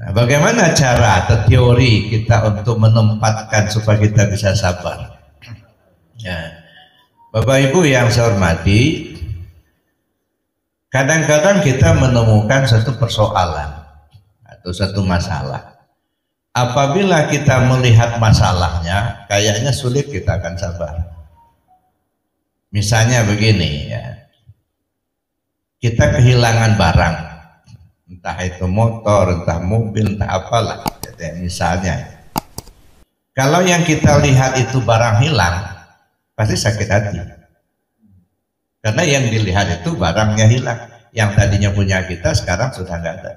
Nah, bagaimana cara atau teori kita untuk menempatkan supaya kita bisa sabar? Ya, Bapak Ibu yang saya hormati, kadang-kadang kita menemukan satu persoalan atau satu masalah. Apabila kita melihat masalahnya, kayaknya sulit, kita akan sabar. Misalnya begini ya, kita kehilangan barang, entah itu motor, entah mobil, entah apalah, misalnya. Kalau yang kita lihat itu barang hilang, pasti sakit hati. Karena yang dilihat itu barangnya hilang, yang tadinya punya kita sekarang sudah nggak ada.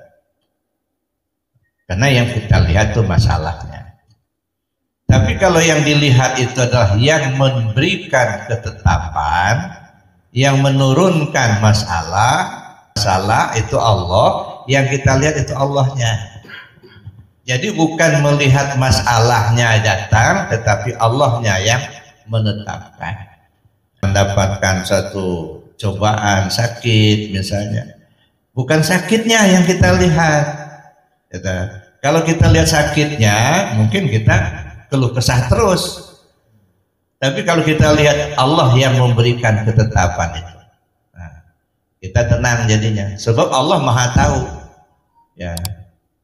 Karena yang kita lihat itu masalahnya. Tapi kalau yang dilihat itu adalah yang memberikan ketetapan, yang menurunkan masalah itu Allah, yang kita lihat itu Allahnya. Jadi bukan melihat masalahnya datang, tetapi Allahnya yang menetapkan. Mendapatkan satu cobaan sakit misalnya, bukan sakitnya yang kita lihat. Kalau kita lihat sakitnya, mungkin kita keluh kesah terus. Tapi kalau kita lihat Allah yang memberikan ketetapan itu, nah, kita tenang jadinya. Sebab Allah Maha tahu. Ya,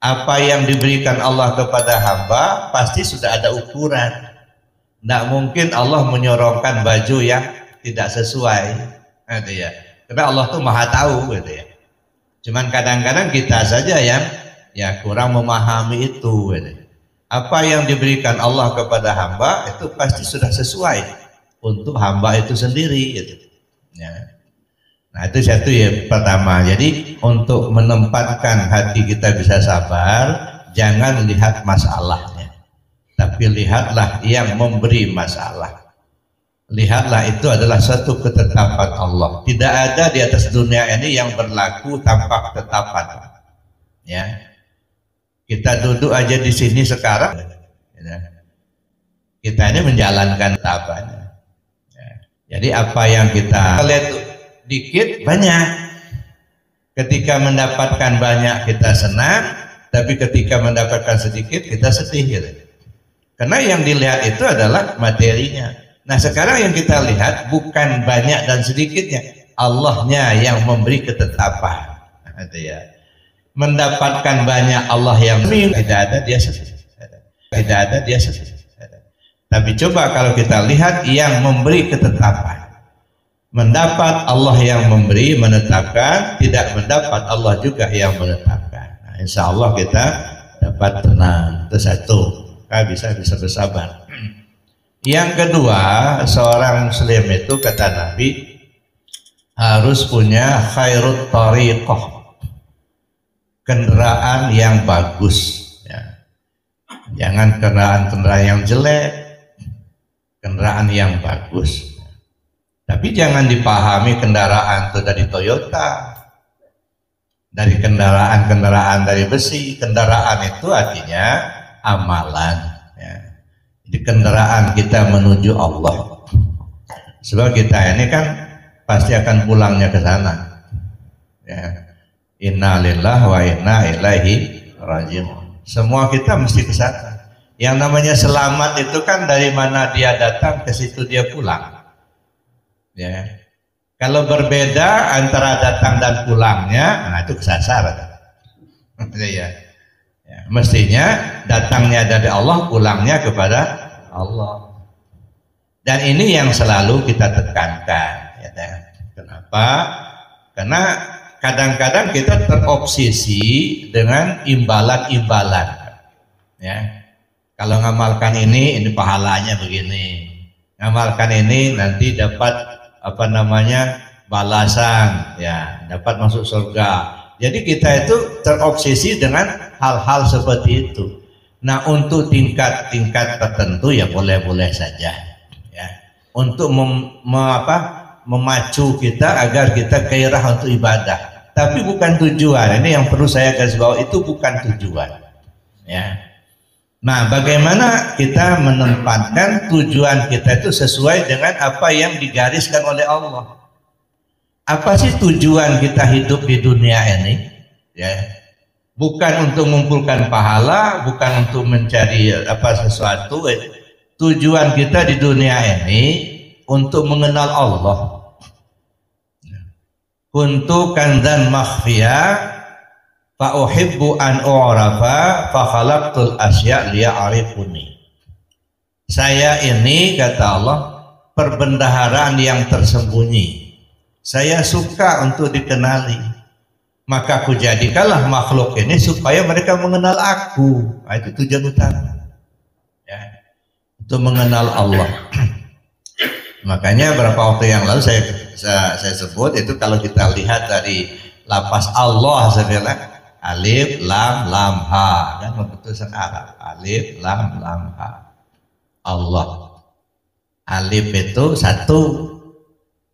apa yang diberikan Allah kepada hamba pasti sudah ada ukuran. Tidak mungkin Allah menyorongkan baju yang tidak sesuai, gitu ya. Karena Allah tuh Maha tahu, gitu ya. Cuman kadang-kadang kita saja yang kurang memahami itu, gitu. Apa yang diberikan Allah kepada hamba itu pasti sudah sesuai untuk hamba itu sendiri, gitu. Ya. Nah, itu satu ya, pertama. Jadi untuk menempatkan hati kita bisa sabar, jangan lihat masalahnya, tapi lihatlah yang memberi masalah. Lihatlah itu adalah satu ketetapan Allah. Tidak ada di atas dunia ini yang berlaku tanpa ketetapan. Ya, kita duduk aja di sini sekarang, ya, kita ini menjalankan ketetapan. Ya, jadi apa yang kita lihat dikit banyak. Ketika mendapatkan banyak kita senang, tapi ketika mendapatkan sedikit kita sedih, gitu. Karena yang dilihat itu adalah materinya. Nah, sekarang yang kita lihat bukan banyak dan sedikitnya, Allahnya yang memberi ketetapan. Ya. Mendapatkan banyak Allah yang tidak ada, dia sedih. Tidak ada, dia sedih. Tapi coba kalau kita lihat yang memberi ketetapan, mendapat Allah yang memberi, menetapkan, tidak mendapat Allah juga yang menetapkan. Nah, insya Allah kita dapat tenang. Itu satu, kita bisa bersabar. Yang kedua, seorang muslim itu kata Nabi harus punya khairut tariqah, kendaraan yang bagus, ya. Jangan kendaraan yang jelek, kendaraan yang bagus. Tapi jangan dipahami kendaraan itu dari Toyota, dari kendaraan dari besi. Kendaraan itu artinya amalan. Di kendaraan kita menuju Allah. Sebab kita ini kan pasti akan pulangnya ke sana. Ya. Inna lillahi wa inna ilaihi raji'un. Semua kita mesti ke sana. Yang namanya selamat itu kan dari mana dia datang ke situ dia pulang. Ya. Kalau berbeda antara datang dan pulangnya, nah itu kesasar. Ya. Ya, mestinya datangnya dari Allah, pulangnya kepada Allah. Dan ini yang selalu kita tekankan. Ya, kenapa? Karena kadang-kadang kita terobsesi dengan imbalan-imbalan. Ya, kalau ngamalkan ini pahalanya begini. Ngamalkan ini nanti dapat balasan. Ya, dapat masuk surga. Jadi kita itu terobsesi dengan hal-hal seperti itu. Nah, untuk tingkat-tingkat tertentu ya boleh-boleh saja. Ya. Untuk memacu kita agar kita gairah untuk ibadah. Tapi bukan tujuan. Ini yang perlu saya garis bawah, itu bukan tujuan. Ya. Nah, bagaimana kita menempatkan tujuan kita itu sesuai dengan apa yang digariskan oleh Allah. Apa sih tujuan kita hidup di dunia ini? Ya. bukan untuk mengumpulkan pahala, bukan untuk mencari sesuatu. Tujuan kita di dunia ini untuk mengenal Allah. Kuntu kanzan makhfiya fa uhibbu an u'rafa fa khalaqtul asya liya'rifuni. Saya ini, kata Allah, perbendaharaan yang tersembunyi. Saya suka untuk dikenali. Maka aku jadikanlah makhluk ini supaya mereka mengenal aku. Nah, itu tujuan utama. Ya, untuk mengenal Allah. Makanya beberapa waktu yang lalu saya sebut itu, kalau kita lihat dari lafaz Allah, saya bilang alif lam lam ha, kan keputusan Arab. Alif lam lam ha. Allah. Alif itu 1,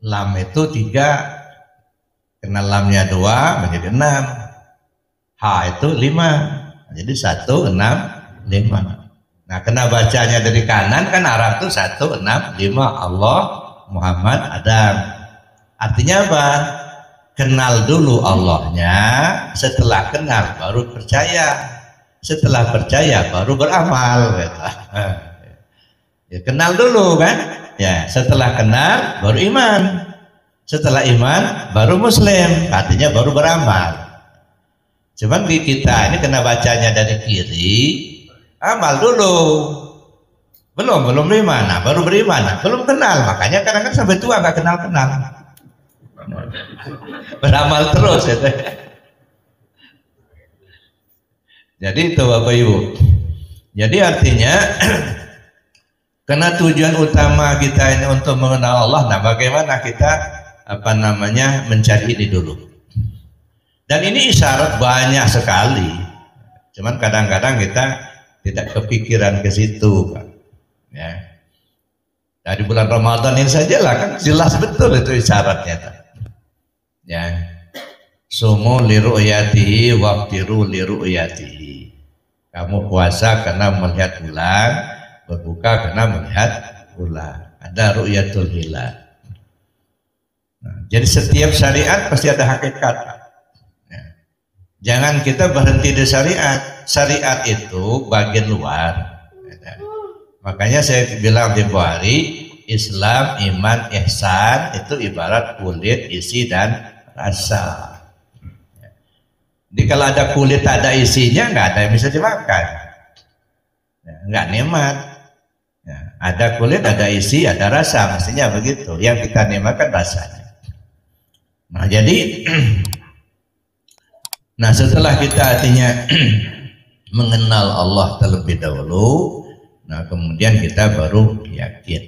lam itu 3, kena lamnya 2 menjadi 6, ha itu 5, jadi 1, 6, 5. Nah, kena bacanya dari kanan kan Arab itu 1, 6, 5, Allah, Muhammad, Adam. Artinya apa? Kenal dulu Allahnya, setelah kenal baru percaya, setelah percaya baru beramal, gitu. Ya, kenal dulu kan, ya, setelah kenal baru iman, setelah iman baru muslim, artinya baru beramal. Cuman di kita ini kena bacanya dari kiri, amal dulu, belum beriman, nah, baru beriman, nah, belum kenal, makanya kadang-kadang sampai tua nggak kenal beramal terus gitu. Jadi itu Bapak Ibu, jadi artinya karena tujuan utama kita ini untuk mengenal Allah. Nah, bagaimana kita mencari ini dulu. Dan ini isyarat banyak sekali. Cuman kadang-kadang kita tidak kepikiran ke situ, Pak. Ya. Dari bulan Ramadan ini saja lah, kan jelas betul itu isyaratnya, Pak. Ya. Sumu li ru'yatihi waqtiru li ru'yatihi. Kamu puasa karena melihat bulan, berbuka karena melihat bulan. Ada ru'yatul hilal. Nah, jadi setiap syariat pasti ada hakikat. Ya. Jangan kita berhenti di syariat. Syariat itu bagian luar. Ya. Makanya saya bilang di hari, Islam, iman, ihsan itu ibarat kulit, isi dan rasa. Ya. Jadi kalau ada kulit ada isinya, nggak ada yang bisa dimakan. Ya, nggak nikmat. Ya, ada kulit, ada isi, ada rasa, mestinya begitu. Yang kita nikmatkan rasanya. Nah, jadi nah, setelah kita artinya mengenal Allah terlebih dahulu, nah kemudian kita baru yakin.